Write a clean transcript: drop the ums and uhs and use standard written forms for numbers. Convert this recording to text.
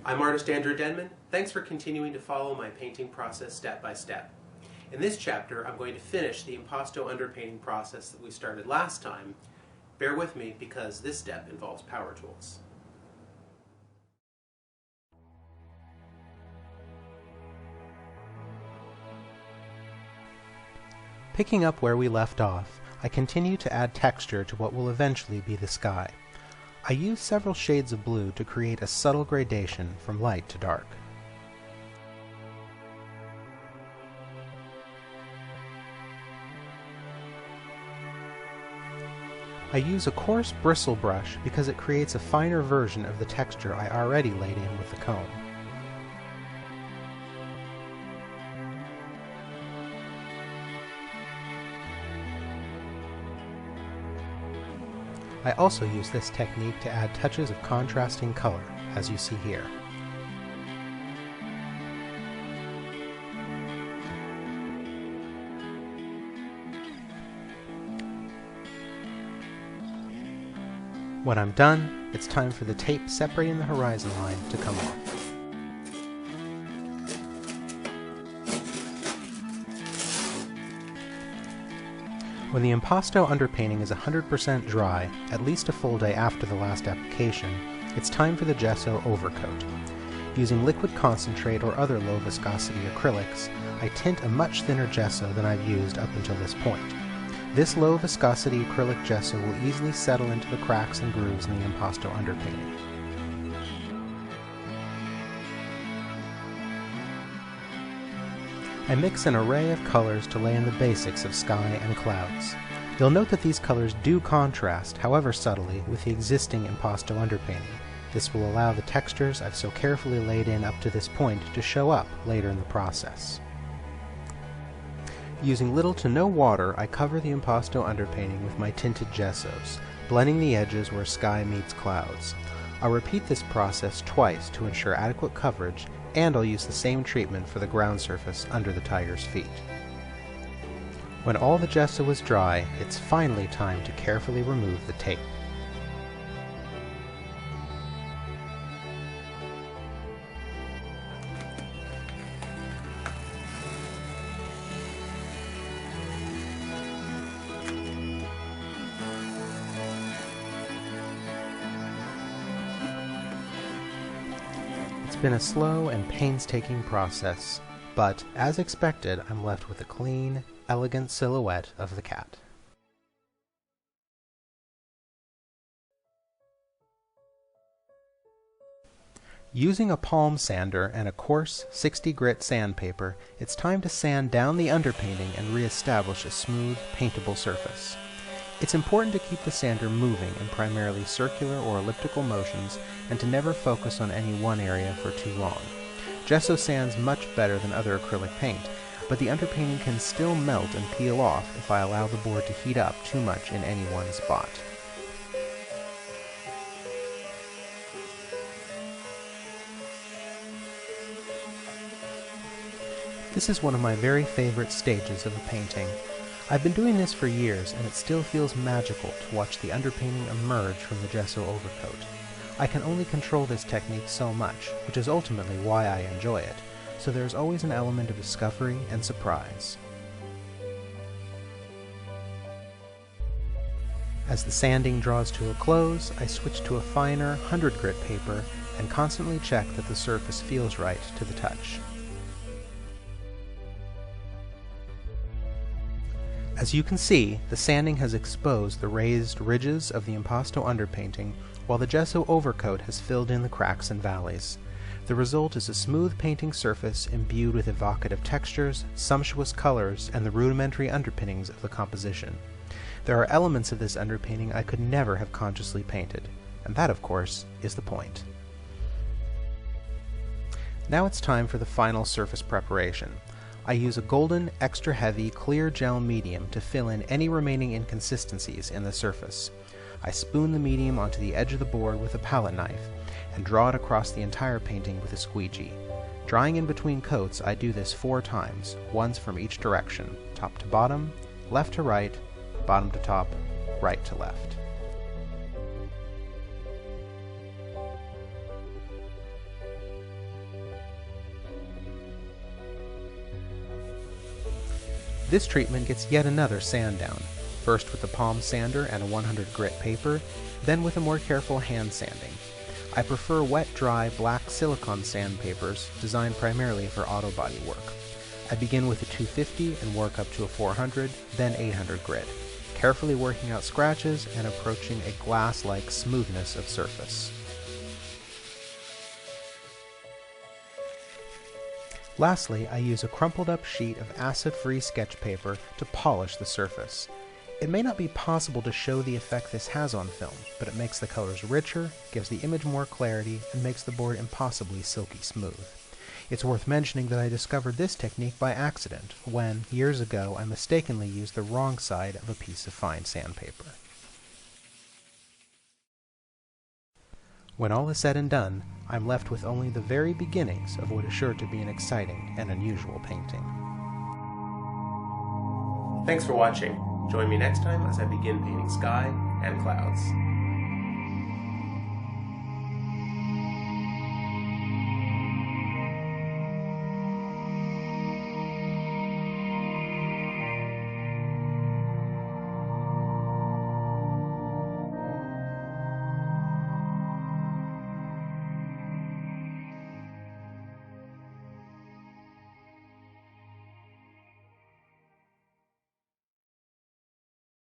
I'm artist Andrew Denman. Thanks for continuing to follow my painting process step by step. In this chapter, I'm going to finish the impasto underpainting process that we started last time. Bear with me because this step involves power tools. Picking up where we left off, I continue to add texture to what will eventually be the sky. I use several shades of blue to create a subtle gradation from light to dark. I use a coarse bristle brush because it creates a finer version of the texture I already laid in with the comb. I also use this technique to add touches of contrasting color, as you see here. When I'm done, it's time for the tape separating the horizon line to come off. When the impasto underpainting is 100% dry, at least a full day after the last application, it's time for the gesso overcoat. Using liquid concentrate or other low viscosity acrylics, I tint a much thinner gesso than I've used up until this point. This low viscosity acrylic gesso will easily settle into the cracks and grooves in the impasto underpainting. I mix an array of colors to lay in the basics of sky and clouds. You'll note that these colors do contrast, however subtly, with the existing impasto underpainting. This will allow the textures I've so carefully laid in up to this point to show up later in the process. Using little to no water, I cover the impasto underpainting with my tinted gessos, blending the edges where sky meets clouds. I'll repeat this process twice to ensure adequate coverage, and I'll use the same treatment for the ground surface under the tiger's feet. When all the gesso is dry, it's finally time to carefully remove the tape. It's been a slow and painstaking process, but as expected, I'm left with a clean, elegant silhouette of the cat. Using a palm sander and a coarse 60 grit sandpaper, it's time to sand down the underpainting and re-establish a smooth, paintable surface. It's important to keep the sander moving in primarily circular or elliptical motions and to never focus on any one area for too long. Gesso sands much better than other acrylic paint, but the underpainting can still melt and peel off if I allow the board to heat up too much in any one spot. This is one of my very favorite stages of a painting. I've been doing this for years, and it still feels magical to watch the underpainting emerge from the gesso overcoat. I can only control this technique so much, which is ultimately why I enjoy it, so there's always an element of discovery and surprise. As the sanding draws to a close, I switch to a finer 100 grit paper and constantly check that the surface feels right to the touch. As you can see, the sanding has exposed the raised ridges of the impasto underpainting, while the gesso overcoat has filled in the cracks and valleys. The result is a smooth painting surface imbued with evocative textures, sumptuous colors, and the rudimentary underpinnings of the composition. There are elements of this underpainting I could never have consciously painted, and that, of course, is the point. Now it's time for the final surface preparation. I use a golden, extra heavy, clear gel medium to fill in any remaining inconsistencies in the surface. I spoon the medium onto the edge of the board with a palette knife and draw it across the entire painting with a squeegee. Drying in between coats, I do this 4 times, once from each direction, top to bottom, left to right, bottom to top, right to left. This treatment gets yet another sand down, first with the palm sander and a 100 grit paper, then with a more careful hand sanding. I prefer wet-dry black silicone sandpapers designed primarily for auto body work. I begin with a 250 and work up to a 400, then 800 grit, carefully working out scratches and approaching a glass-like smoothness of surface. Lastly, I use a crumpled up sheet of acid-free sketch paper to polish the surface. It may not be possible to show the effect this has on film, but it makes the colors richer, gives the image more clarity, and makes the board impossibly silky smooth. It's worth mentioning that I discovered this technique by accident when, years ago, I mistakenly used the wrong side of a piece of fine sandpaper. When all is said and done, I'm left with only the very beginnings of what is sure to be an exciting and unusual painting. Thanks for watching. Join me next time as I begin painting sky and clouds.